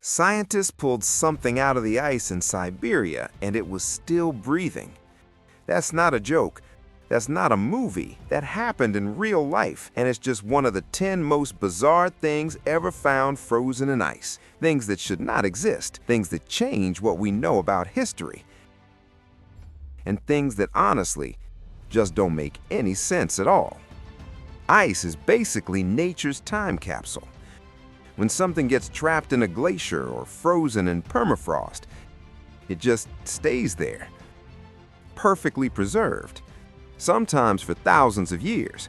Scientists pulled something out of the ice in Siberia and it was still breathing. That's not a joke. That's not a movie. That happened in real life, and it's just one of the 10 most bizarre things ever found frozen in ice. Things that should not exist, things that change what we know about history, and things that honestly just don't make any sense at all. Ice is basically nature's time capsule. When something gets trapped in a glacier or frozen in permafrost, it just stays there, perfectly preserved, sometimes for thousands of years,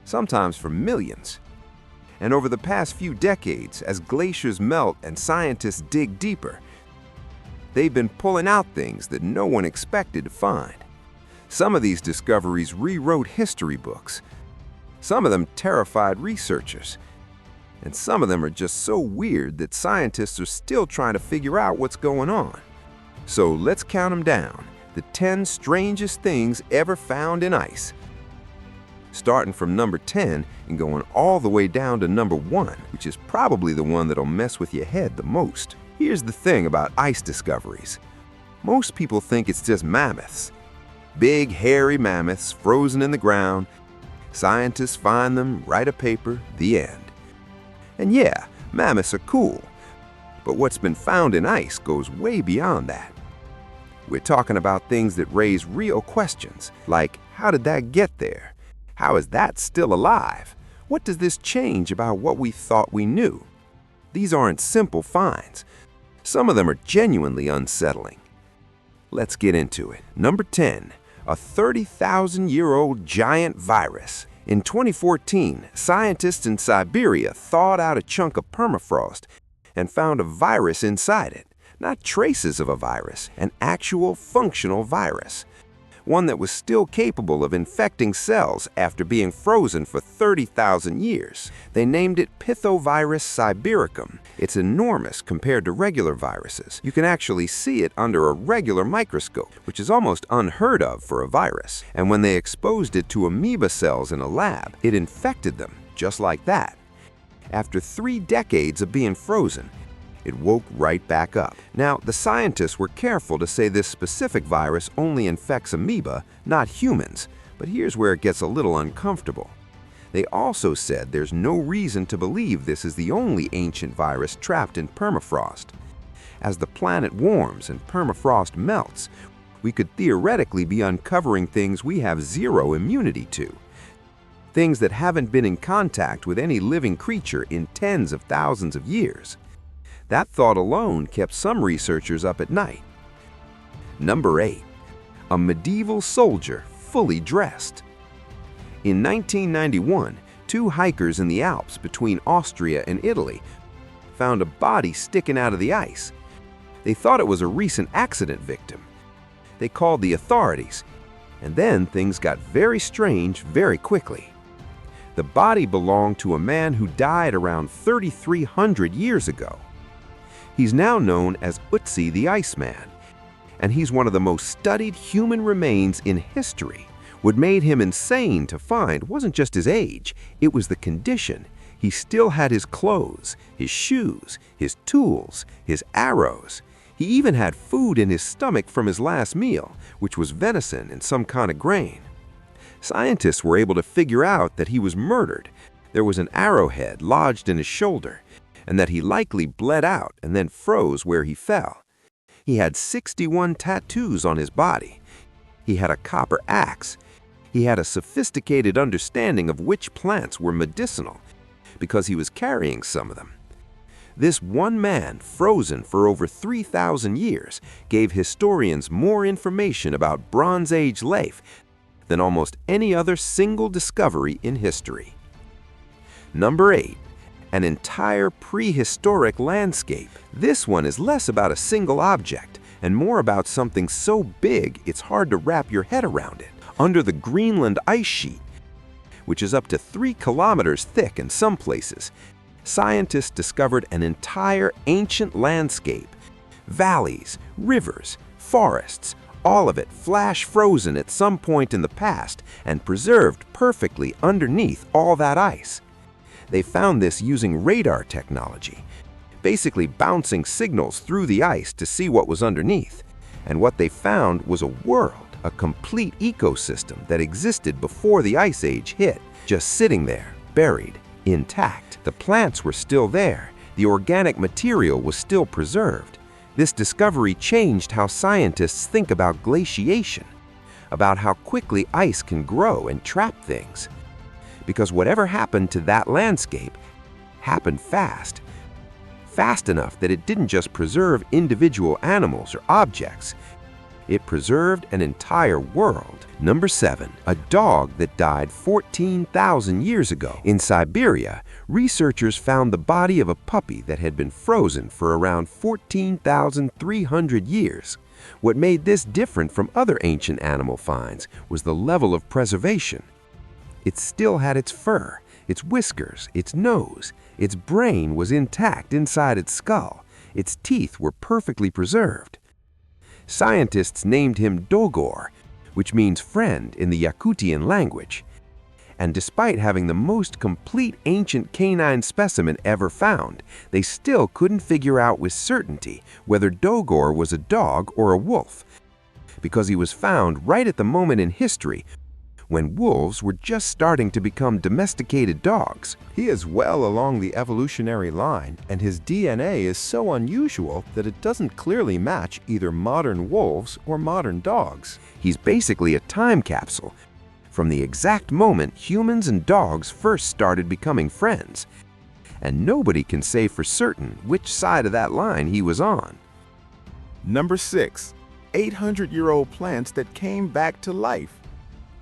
sometimes for millions. And over the past few decades, as glaciers melt and scientists dig deeper, they've been pulling out things that no one expected to find. Some of these discoveries rewrote history books. Some of them terrified researchers. And some of them are just so weird that scientists are still trying to figure out what's going on. So let's count them down. The 10 strangest things ever found in ice. Starting from number 10 and going all the way down to number 1, which is probably the one that'll mess with your head the most. Here's the thing about ice discoveries. Most people think it's just mammoths. Big, hairy mammoths frozen in the ground. Scientists find them, write a paper, the end. And yeah, mammoths are cool, but what's been found in ice goes way beyond that. We're talking about things that raise real questions, like how did that get there? How is that still alive? What does this change about what we thought we knew? These aren't simple finds. Some of them are genuinely unsettling. Let's get into it. Number 10, a 30,000-year-old giant virus. In 2014, scientists in Siberia thawed out a chunk of permafrost and found a virus inside it. Not traces of a virus, an actual functional virus. One that was still capable of infecting cells after being frozen for 30,000 years. They named it Pithovirus sibericum. It's enormous compared to regular viruses. You can actually see it under a regular microscope, which is almost unheard of for a virus. And when they exposed it to amoeba cells in a lab, it infected them, just like that. After 3 decades of being frozen, it woke right back up. Now, the scientists were careful to say this specific virus only infects amoeba, not humans, but here's where it gets a little uncomfortable. They also said there's no reason to believe this is the only ancient virus trapped in permafrost. As the planet warms and permafrost melts, we could theoretically be uncovering things we have zero immunity to. Things that haven't been in contact with any living creature in tens of thousands of years. That thought alone kept some researchers up at night. Number 8, a medieval soldier fully dressed. In 1991, 2 hikers in the Alps between Austria and Italy found a body sticking out of the ice. They thought it was a recent accident victim. They called the authorities, and then things got very strange very quickly. The body belonged to a man who died around 3,300 years ago. He's now known as Ötzi the Iceman, and he's one of the most studied human remains in history. What made him insane to find wasn't just his age, it was the condition. He still had his clothes, his shoes, his tools, his arrows. He even had food in his stomach from his last meal, which was venison and some kind of grain. Scientists were able to figure out that he was murdered. There was an arrowhead lodged in his shoulder, and that he likely bled out and then froze where he fell. He had 61 tattoos on his body. He had a copper axe. He had a sophisticated understanding of which plants were medicinal, because he was carrying some of them. This one man, frozen for over 3,000 years, gave historians more information about Bronze Age life than almost any other single discovery in history. Number 8. An entire prehistoric landscape. This one is less about a single object and more about something so big it's hard to wrap your head around it. Under the Greenland ice sheet, which is up to 3 kilometers thick in some places, scientists discovered an entire ancient landscape. Valleys, rivers, forests, all of it flash frozen at some point in the past and preserved perfectly underneath all that ice. They found this using radar technology. basically bouncing signals through the ice to see what was underneath. And what they found was a world, a complete ecosystem that existed before the Ice Age hit, just sitting there, buried, intact. The plants were still there. The organic material was still preserved. This discovery changed how scientists think about glaciation, about how quickly ice can grow and trap things. Because whatever happened to that landscape happened fast. Fast enough that it didn't just preserve individual animals or objects. It preserved an entire world. Number 7, a dog that died 14,000 years ago. In Siberia, researchers found the body of a puppy that had been frozen for around 14,300 years. What made this different from other ancient animal finds was the level of preservation. It still had its fur, its whiskers, its nose. Its brain was intact inside its skull. Its teeth were perfectly preserved. Scientists named him Dogor, which means friend in the Yakutian language. And despite having the most complete ancient canine specimen ever found, they still couldn't figure out with certainty whether Dogor was a dog or a wolf, because he was found right at the moment in history when wolves were just starting to become domesticated dogs. He is well along the evolutionary line, and his DNA is so unusual that it doesn't clearly match either modern wolves or modern dogs. He's basically a time capsule from the exact moment humans and dogs first started becoming friends. And nobody can say for certain which side of that line he was on. Number 6. 800-year-old plants that came back to life.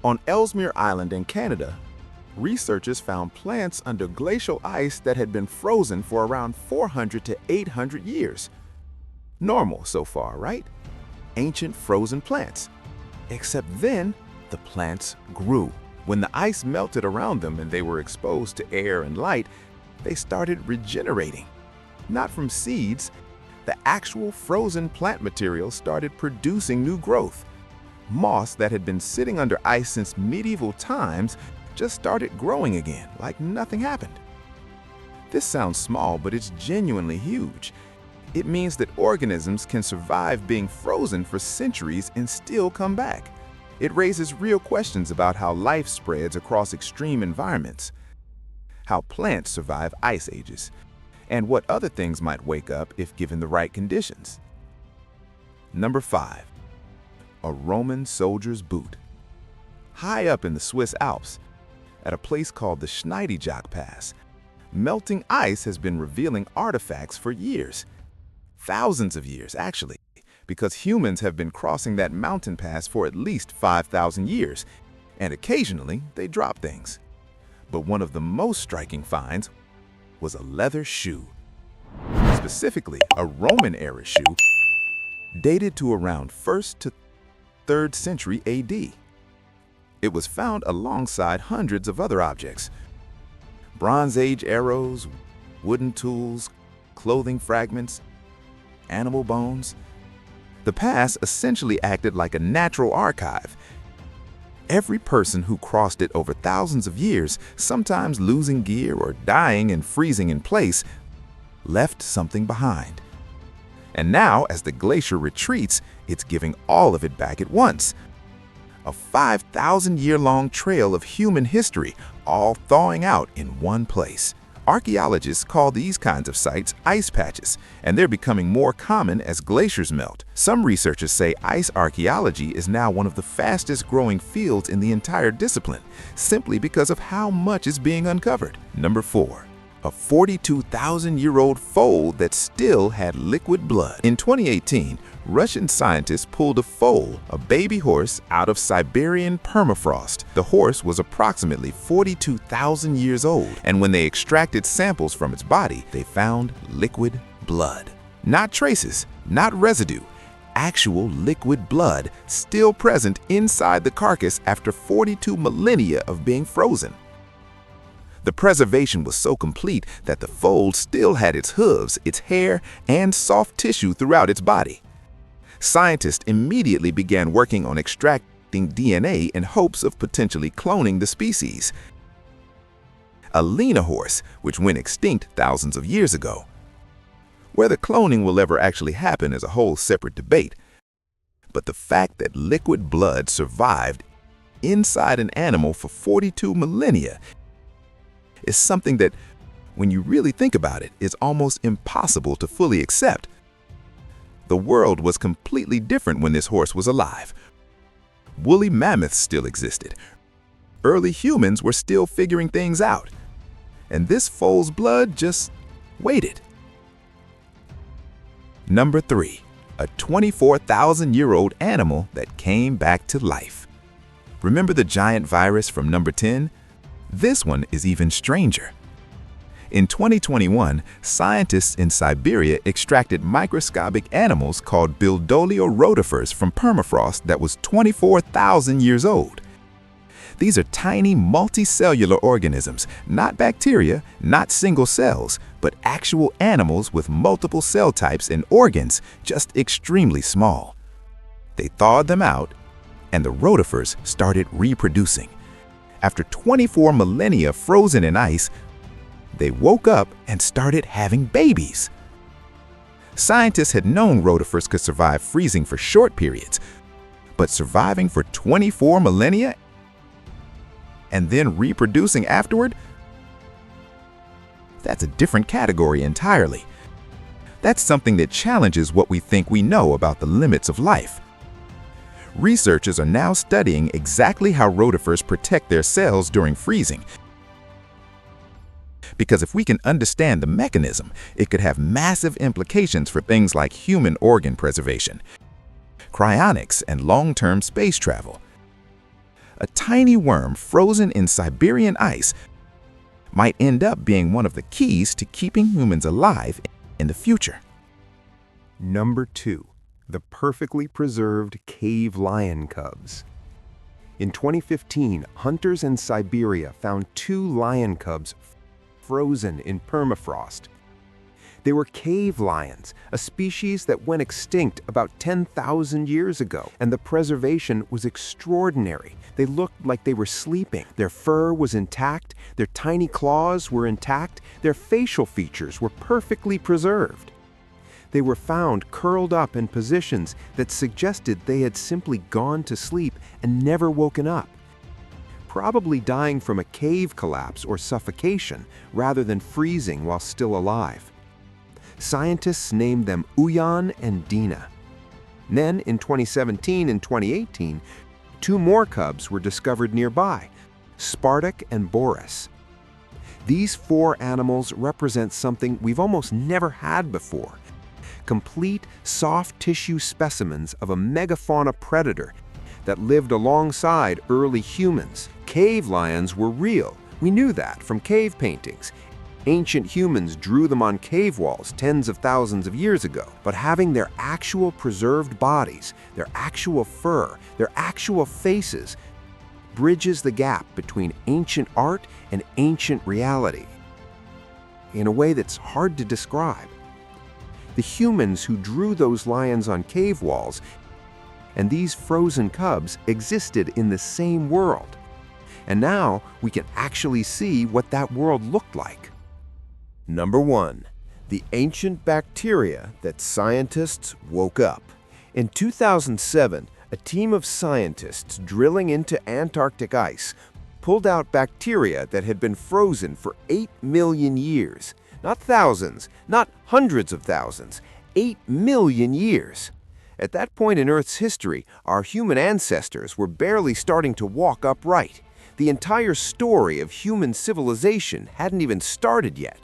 On Ellesmere Island in Canada, researchers found plants under glacial ice that had been frozen for around 400 to 800 years. Normal so far, right? Ancient frozen plants. Except then, the plants grew. When the ice melted around them and they were exposed to air and light, they started regenerating. Not from seeds, the actual frozen plant material started producing new growth. Moss that had been sitting under ice since medieval times just started growing again, like nothing happened. This sounds small, but it's genuinely huge. It means that organisms can survive being frozen for centuries and still come back. It raises real questions about how life spreads across extreme environments, how plants survive ice ages, and what other things might wake up if given the right conditions. Number 5. A Roman soldier's boot. High up in the Swiss Alps, at a place called the Schneidejach Pass, melting ice has been revealing artifacts for years. Thousands of years, actually, because humans have been crossing that mountain pass for at least 5,000 years, and occasionally they drop things. But one of the most striking finds was a leather shoe. Specifically, a Roman-era shoe dated to around 1st to 3rd century AD. It was found alongside hundreds of other objects: Bronze Age arrows, wooden tools, clothing fragments, animal bones. The pass essentially acted like a natural archive. Every person who crossed it over thousands of years, sometimes losing gear or dying and freezing in place, left something behind. And now, as the glacier retreats, it's giving all of it back at once. A 5,000-year-long trail of human history, all thawing out in one place. Archaeologists call these kinds of sites ice patches, and they're becoming more common as glaciers melt. Some researchers say ice archaeology is now one of the fastest-growing fields in the entire discipline, simply because of how much is being uncovered. Number 4. A 42,000-year-old foal that still had liquid blood. In 2018, Russian scientists pulled a foal, a baby horse, out of Siberian permafrost. The horse was approximately 42,000 years old, and when they extracted samples from its body, they found liquid blood. Not traces, not residue, actual liquid blood still present inside the carcass after 42 millennia of being frozen. The preservation was so complete that the foal still had its hooves, its hair, and soft tissue throughout its body. Scientists immediately began working on extracting DNA in hopes of potentially cloning the species. A Lena horse, which went extinct thousands of years ago. Whether cloning will ever actually happen is a whole separate debate. But the fact that liquid blood survived inside an animal for 42 millennia is something that, when you really think about it, is almost impossible to fully accept. The world was completely different when this horse was alive. Woolly mammoths still existed. Early humans were still figuring things out. And this foal's blood just waited. Number 3. A 24,000-year-old animal that came back to life. Remember the giant virus from number 10? This one is even stranger. In 2021, scientists in Siberia extracted microscopic animals called Bildolio-rotifers from permafrost that was 24,000 years old. These are tiny multicellular organisms, not bacteria, not single cells, but actual animals with multiple cell types and organs, just extremely small. They thawed them out, and the rotifers started reproducing. After 24 millennia frozen in ice, they woke up and started having babies. Scientists had known rotifers could survive freezing for short periods, but surviving for 24 millennia and then reproducing afterward? That's a different category entirely. That's something that challenges what we think we know about the limits of life. Researchers are now studying exactly how rotifers protect their cells during freezing. Because if we can understand the mechanism, it could have massive implications for things like human organ preservation, cryonics, and long-term space travel. A tiny worm frozen in Siberian ice might end up being one of the keys to keeping humans alive in the future. Number 2. The perfectly preserved cave lion cubs. In 2015, hunters in Siberia found 2 lion cubs frozen in permafrost. They were cave lions, a species that went extinct about 10,000 years ago, and the preservation was extraordinary. They looked like they were sleeping. Their fur was intact, their tiny claws were intact, their facial features were perfectly preserved. They were found curled up in positions that suggested they had simply gone to sleep and never woken up, probably dying from a cave collapse or suffocation rather than freezing while still alive. Scientists named them Uyan and Dina. Then, in 2017 and 2018, 2 more cubs were discovered nearby, Spartak and Boris. These 4 animals represent something we've almost never had before: complete, soft tissue specimens of a megafauna predator that lived alongside early humans. Cave lions were real. We knew that from cave paintings. Ancient humans drew them on cave walls tens of thousands of years ago. But having their actual preserved bodies, their actual fur, their actual faces, bridges the gap between ancient art and ancient reality in a way that's hard to describe. The humans who drew those lions on cave walls and these frozen cubs existed in the same world. And now we can actually see what that world looked like. Number 1. The ancient bacteria that scientists woke up. In 2007, a team of scientists drilling into Antarctic ice pulled out bacteria that had been frozen for 8 million years. Not thousands, not hundreds of thousands, 8 million years. At that point in Earth's history, our human ancestors were barely starting to walk upright. The entire story of human civilization hadn't even started yet.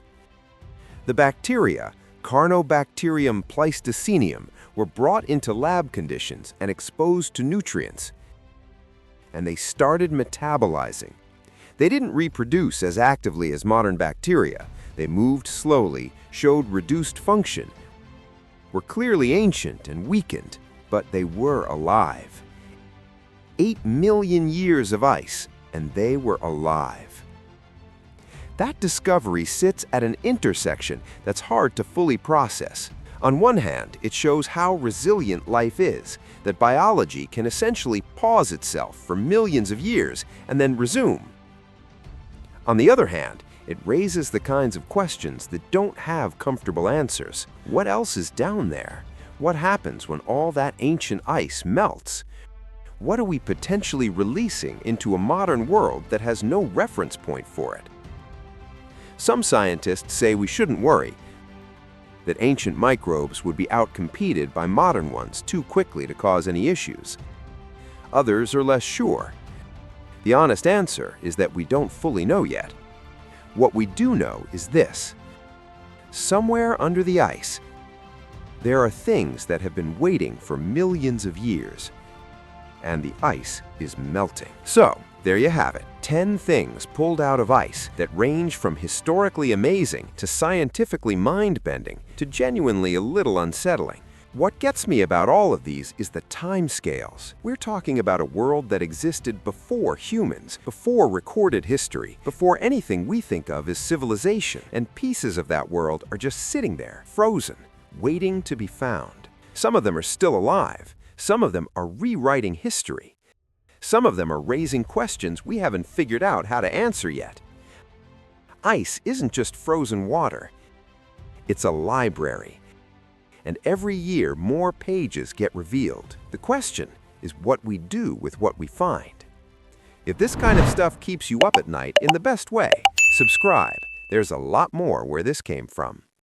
The bacteria, Carnobacterium pleistocenium, were brought into lab conditions and exposed to nutrients, and they started metabolizing. They didn't reproduce as actively as modern bacteria. They moved slowly, showed reduced function, were clearly ancient and weakened, but they were alive. 8 million years of ice, and they were alive. That discovery sits at an intersection that's hard to fully process. On one hand, it shows how resilient life is, that biology can essentially pause itself for millions of years and then resume. On the other hand, It raises the kinds of questions that don't have comfortable answers. What else is down there? What happens when all that ancient ice melts? What are we potentially releasing into a modern world that has no reference point for it? Some scientists say we shouldn't worry, that ancient microbes would be outcompeted by modern ones too quickly to cause any issues. Others are less sure. The honest answer is that we don't fully know yet. What we do know is this: somewhere under the ice, there are things that have been waiting for millions of years, and the ice is melting. So, there you have it, 10 things pulled out of ice that range from historically amazing to scientifically mind-bending to genuinely a little unsettling. What gets me about all of these is the timescales. We're talking about a world that existed before humans, before recorded history, before anything we think of as civilization, and pieces of that world are just sitting there, frozen, waiting to be found. Some of them are still alive. Some of them are rewriting history. Some of them are raising questions we haven't figured out how to answer yet. Ice isn't just frozen water. It's a library. And every year, more pages get revealed. The question is what we do with what we find. If this kind of stuff keeps you up at night in the best way, subscribe. There's a lot more where this came from.